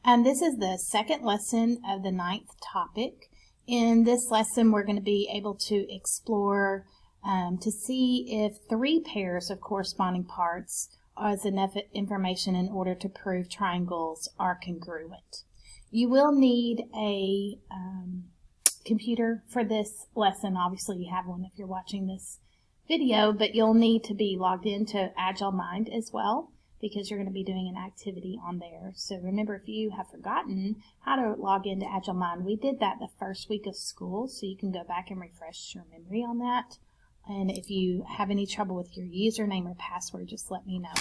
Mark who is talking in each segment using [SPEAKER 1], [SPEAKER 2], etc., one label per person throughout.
[SPEAKER 1] This is the second lesson of the 9th topic. In this lesson, we're going to be able to explore to see if 3 pairs of corresponding parts is enough information in order to prove triangles are congruent. You will need a computer for this lesson. Obviously, you have one if you're watching this video, but you'll need to be logged into Agile Mind as well, because you're going to be doing an activity on there. So remember, if you have forgotten how to log into Agile Mind, we did that the first week of school, so you can go back and refresh your memory on that. And if you have any trouble with your username or password, just let me know.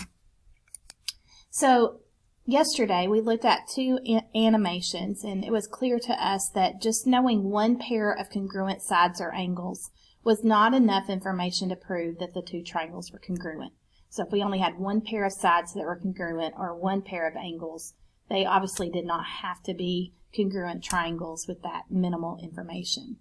[SPEAKER 1] So yesterday we looked at 2 animations, and it was clear to us that just knowing one pair of congruent sides or angles was not enough information to prove that the 2 triangles were congruent. So if we only had one pair of sides that were congruent or one pair of angles, they obviously did not have to be congruent triangles with that minimal information.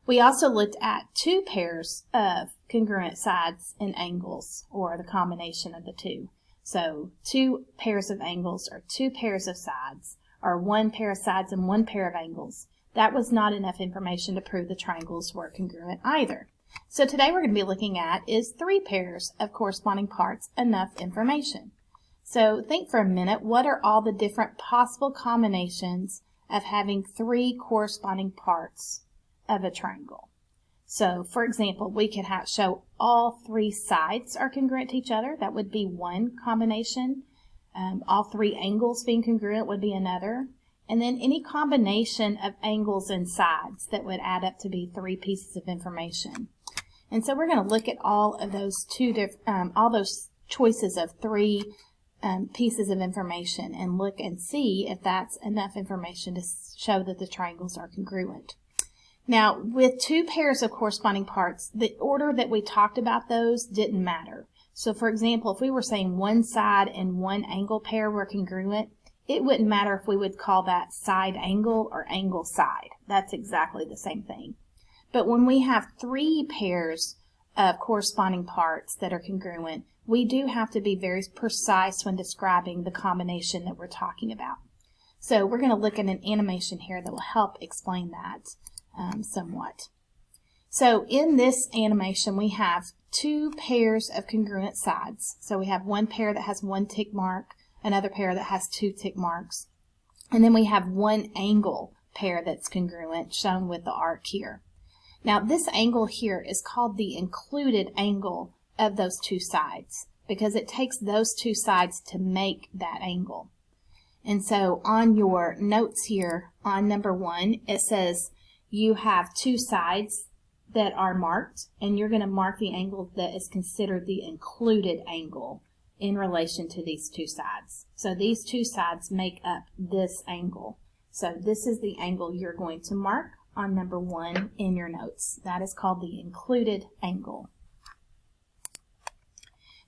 [SPEAKER 1] We also looked at 2 pairs of congruent sides and angles, or the combination of the 2. So 2 pairs of angles or 2 pairs of sides, or 1 pair of sides and 1 pair of angles. That was not enough information to prove the triangles were congruent either. So today we're going to be looking at, is 3 pairs of corresponding parts enough information? So think for a minute, what are all the different possible combinations of having 3 corresponding parts of a triangle? So for example, we could show all 3 sides are congruent to each other. That would be one combination. All 3 angles being congruent would be another. And then any combination of angles and sides that would add up to be 3 pieces of information. And so we're going to look at all of those all those choices of 3 pieces of information and look and see if that's enough information to show that the triangles are congruent. Now, with 2 pairs of corresponding parts, the order that we talked about those didn't matter. So for example, if we were saying one side and one angle pair were congruent, it wouldn't matter if we would call that side angle or angle side. That's exactly the same thing. But when we have 3 pairs of corresponding parts that are congruent, we do have to be very precise when describing the combination that we're talking about. So we're going to look at an animation here that will help explain that somewhat. So in this animation, we have 2 pairs of congruent sides. So we have one pair that has 1 tick mark, another pair that has 2 tick marks, and then we have 1 angle pair that's congruent, shown with the arc here. Now this angle here is called the included angle of those 2 sides, because it takes those 2 sides to make that angle. And so on your notes here on number 1, it says you have 2 sides that are marked, and you're going to mark the angle that is considered the included angle in relation to these 2 sides. So these 2 sides make up this angle. So this is the angle you're going to mark on number 1 in your notes. That is called the included angle.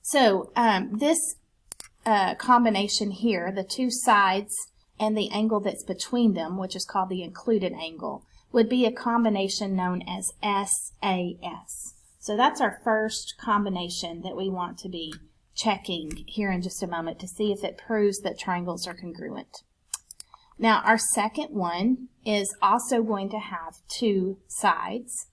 [SPEAKER 1] So this combination here, the 2 sides and the angle that's between them, which is called the included angle, would be a combination known as SAS. So that's our first combination that we want to be checking here in just a moment to see if it proves that triangles are congruent. Now our second one is also going to have 2 sides,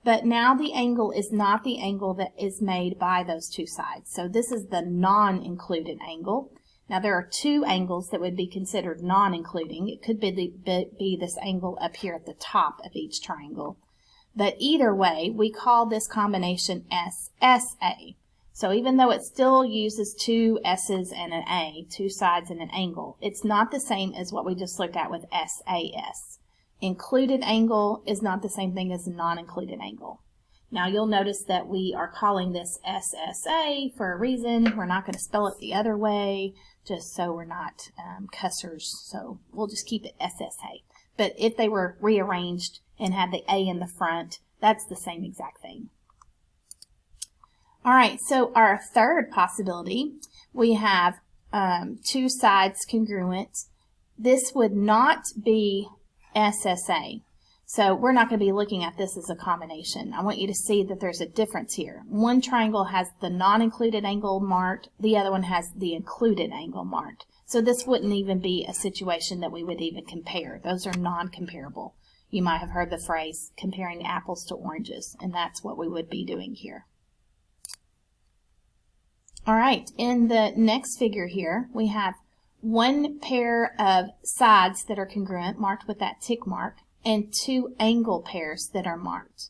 [SPEAKER 1] but now the angle is not the angle that is made by those 2 sides. So this is the non-included angle. Now there are 2 angles that would be considered non-including. It could be this angle up here at the top of each triangle. But either way, we call this combination SSA. So even though it still uses 2 S's and an A, 2 sides and an angle, it's not the same as what we just looked at with SAS. Included angle is not the same thing as non-included angle. Now you'll notice that we are calling this SSA for a reason. We're not going to spell it the other way, just so we're not cussers. So we'll just keep it SSA. But if they were rearranged and had the A in the front, that's the same exact thing. All right, so our third possibility, we have 2 sides congruent. This would not be SSA. So we're not going to be looking at this as a combination. I want you to see that there's a difference here. One triangle has the non-included angle marked, the other one has the included angle marked. So this wouldn't even be a situation that we would even compare. Those are non-comparable. You might have heard the phrase comparing apples to oranges, and that's what we would be doing here. All right, in the next figure here, we have one pair of sides that are congruent, marked with that tick mark, and two angle pairs that are marked.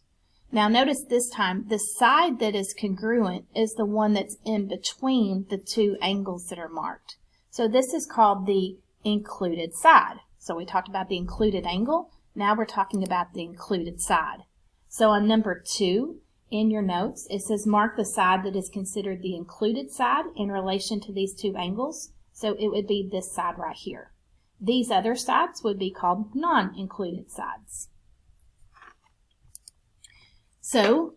[SPEAKER 1] Now notice this time, the side that is congruent is the one that's in between the two angles that are marked. So this is called the included side. So we talked about the included angle. Now we're talking about the included side. So on number 2 in your notes, it says mark the side that is considered the included side in relation to these two angles. So it would be this side right here. These other sides would be called non-included sides. So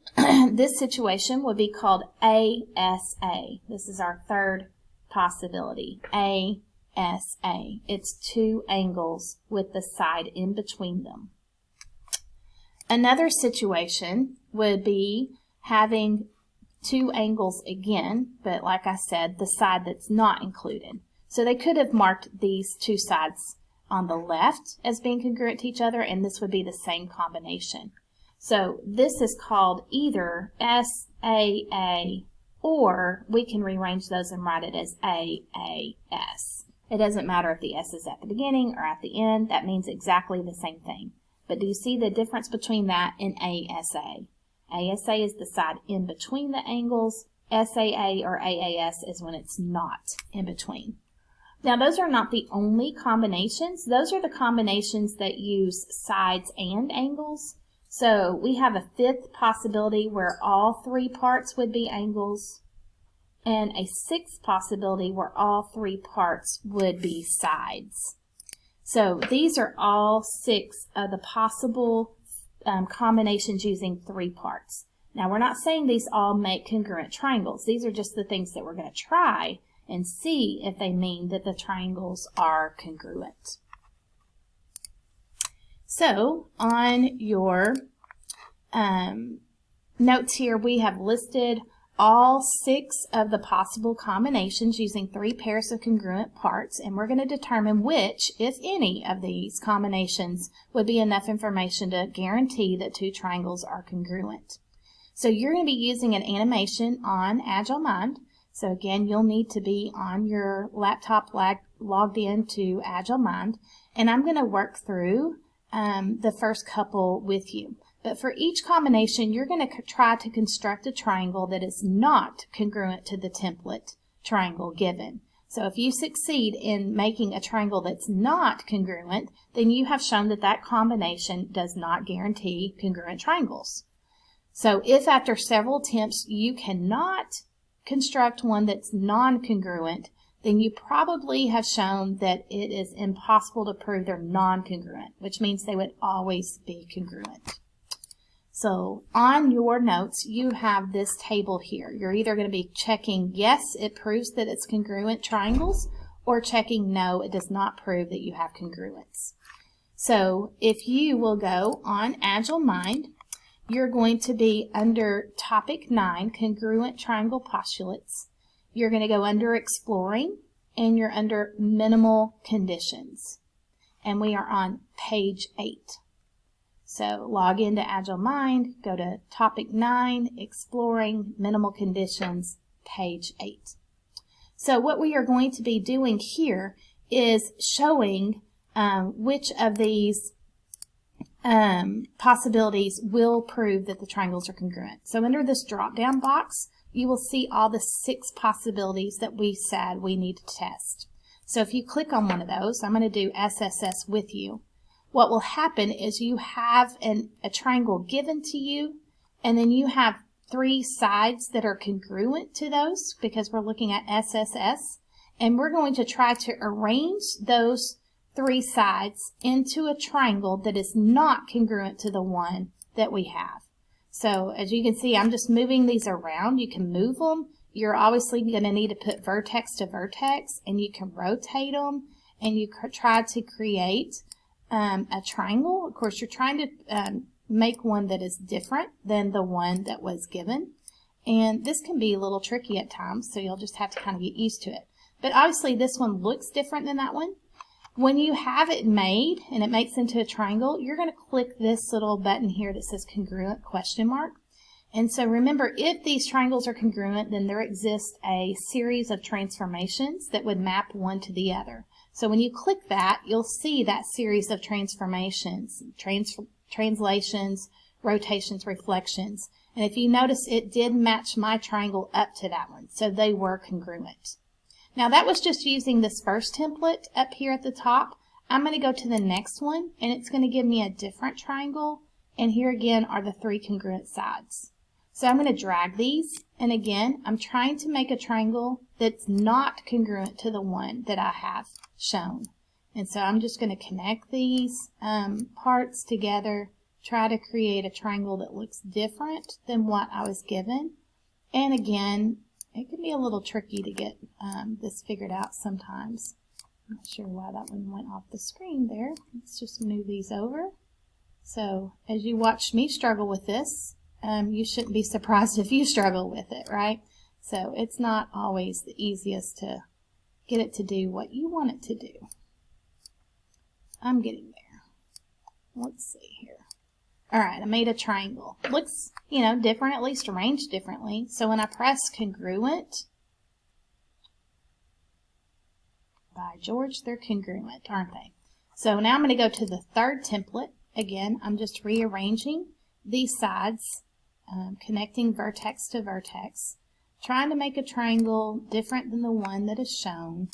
[SPEAKER 1] this situation would be called ASA. This is our third possibility, ASA. It's two angles with the side in between them. Another situation would be having two angles again, but like I said, the side that's not included. So they could have marked these two sides on the left as being congruent to each other, and this would be the same combination. So this is called either SAA, or we can rearrange those and write it as AAS. It doesn't matter if the S is at the beginning or at the end. That means exactly the same thing. But do you see the difference between that and ASA? ASA is the side in between the angles. SAA or AAS is when it's not in between. Now those are not the only combinations. Those are the combinations that use sides and angles. So we have a fifth possibility where all three parts would be angles, and a sixth possibility where all three parts would be sides. So these are all 6 of the possible combinations using 3 parts. Now we're not saying these all make congruent triangles. These are just the things that we're going to try and see if they mean that the triangles are congruent. So on your notes here, we have listed all 6 of the possible combinations using 3 pairs of congruent parts, and we're going to determine which, if any, of these combinations would be enough information to guarantee that 2 triangles are congruent. So you're going to be using an animation on AgileMind. So again, you'll need to be on your laptop logged in to AgileMind, and I'm going to work through the first couple with you. But for each combination, you're going to try to construct a triangle that is not congruent to the template triangle given. So if you succeed in making a triangle that's not congruent, then you have shown that that combination does not guarantee congruent triangles. So if after several attempts you cannot construct one that's non-congruent, then you probably have shown that it is impossible to prove they're non-congruent, which means they would always be congruent. So on your notes, you have this table here. You're either going to be checking yes, it proves that it's congruent triangles, or checking no, it does not prove that you have congruence. So if you will go on AgileMind, you're going to be under topic 9, congruent triangle postulates. You're going to go under exploring, and you're under minimal conditions. And we are on page 8. So log into AgileMind, go to topic 9, exploring, minimal conditions, page 8. So what we are going to be doing here is showing which of these possibilities will prove that the triangles are congruent. So under this drop-down box, you will see all the 6 possibilities that we said we need to test. So if you click on one of those, I'm going to do SSS with you. What will happen is you have a triangle given to you, and then you have 3 sides that are congruent to those because we're looking at SSS, and we're going to try to arrange those 3 sides into a triangle that is not congruent to the one that we have. So as you can see, I'm just moving these around. You can move them. You're obviously going to need to put vertex to vertex, and you can rotate them, and you try to create a triangle. Of course, you're trying to make one that is different than the one that was given. And this can be a little tricky at times, so you'll just have to kind of get used to it. But obviously this one looks different than that one. When you have it made and it makes into a triangle, you're going to click this little button here that says congruent ? And so remember, if these triangles are congruent, then there exists a series of transformations that would map one to the other. So when you click that, you'll see that series of transformations, translations, rotations, reflections. And if you notice, it did match my triangle up to that one. So they were congruent. Now that was just using this first template up here at the top. I'm going to go to the next one, and it's going to give me a different triangle. And here again are the 3 congruent sides. So I'm going to drag these, and again, I'm trying to make a triangle that's not congruent to the one that I have shown. And so I'm just going to connect these parts together, try to create a triangle that looks different than what I was given. And again, it can be a little tricky to get this figured out sometimes. I'm not sure why that one went off the screen there. Let's just move these over. So as you watch me struggle with this, you shouldn't be surprised if you struggle with it, right? So it's not always the easiest to get it to do what you want it to do. I'm getting there. Let's see here. All right, I made a triangle. Looks, different, at least arranged differently. So when I press congruent, by George, they're congruent, aren't they? So now I'm going to go to the third template. Again, I'm just rearranging these sides, connecting vertex to vertex, trying to make a triangle different than the one that is shown.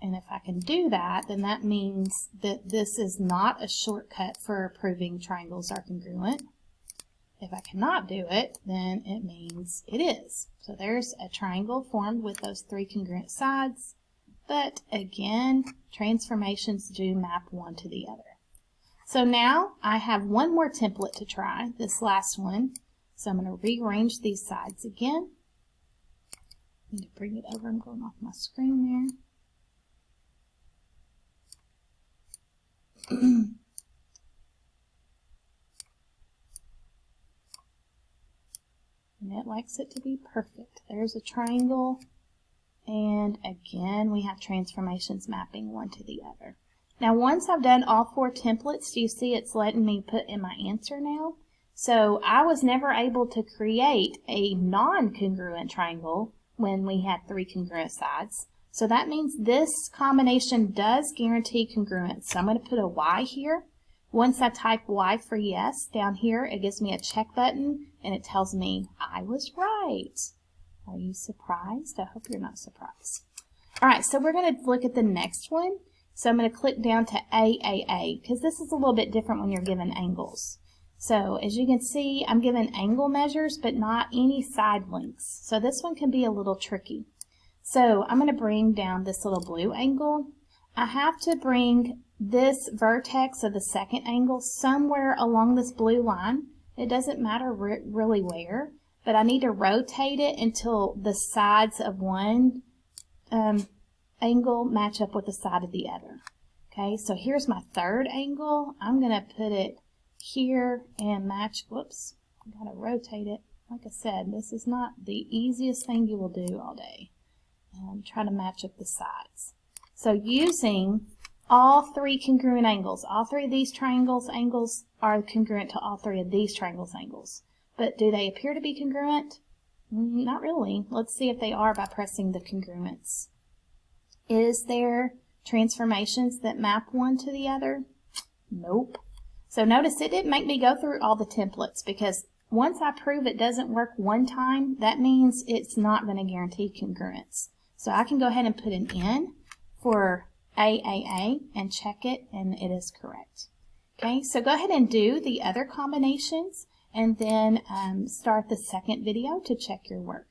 [SPEAKER 1] And if I can do that, then that means that this is not a shortcut for proving triangles are congruent. If I cannot do it, then it means it is. So there's a triangle formed with those 3 congruent sides. But again, transformations do map one to the other. So now I have one more template to try, this last one. So I'm going to rearrange these sides again. I need to bring it over. I'm going off my screen there. And it likes it to be perfect. There's a triangle, and again we have transformations mapping one to the other. Now once I've done all 4 templates, do you see it's letting me put in my answer now? So I was never able to create a non-congruent triangle when we had 3 congruent sides. So that means this combination does guarantee congruence. So I'm going to put a Y here. Once I type Y for yes, down here it gives me a check button and it tells me I was right. Are you surprised? I hope you're not surprised. Alright, so we're going to look at the next one. So I'm going to click down to AAA because this is a little bit different when you're given angles. So as you can see, I'm given angle measures but not any side lengths. So this one can be a little tricky. So I'm going to bring down this little blue angle. I have to bring this vertex of the second angle somewhere along this blue line. It doesn't matter really where, but I need to rotate it until the sides of one angle match up with the side of the other. Okay, so here's my third angle. I'm going to put it here and match. Whoops, I got to rotate it. Like I said, this is not the easiest thing you will do all day. Try to match up the sides. So using all 3 congruent angles, all 3 of these triangles angles are congruent to all 3 of these triangles angles. But do they appear to be congruent? Not really. Let's see if they are by pressing the congruence. Is there transformations that map one to the other? Nope. So notice it didn't make me go through all the templates because once I prove it doesn't work one time, that means it's not going to guarantee congruence. So I can go ahead and put an N for AAA and check it, and it is correct. Okay, so go ahead and do the other combinations and then start the second video to check your work.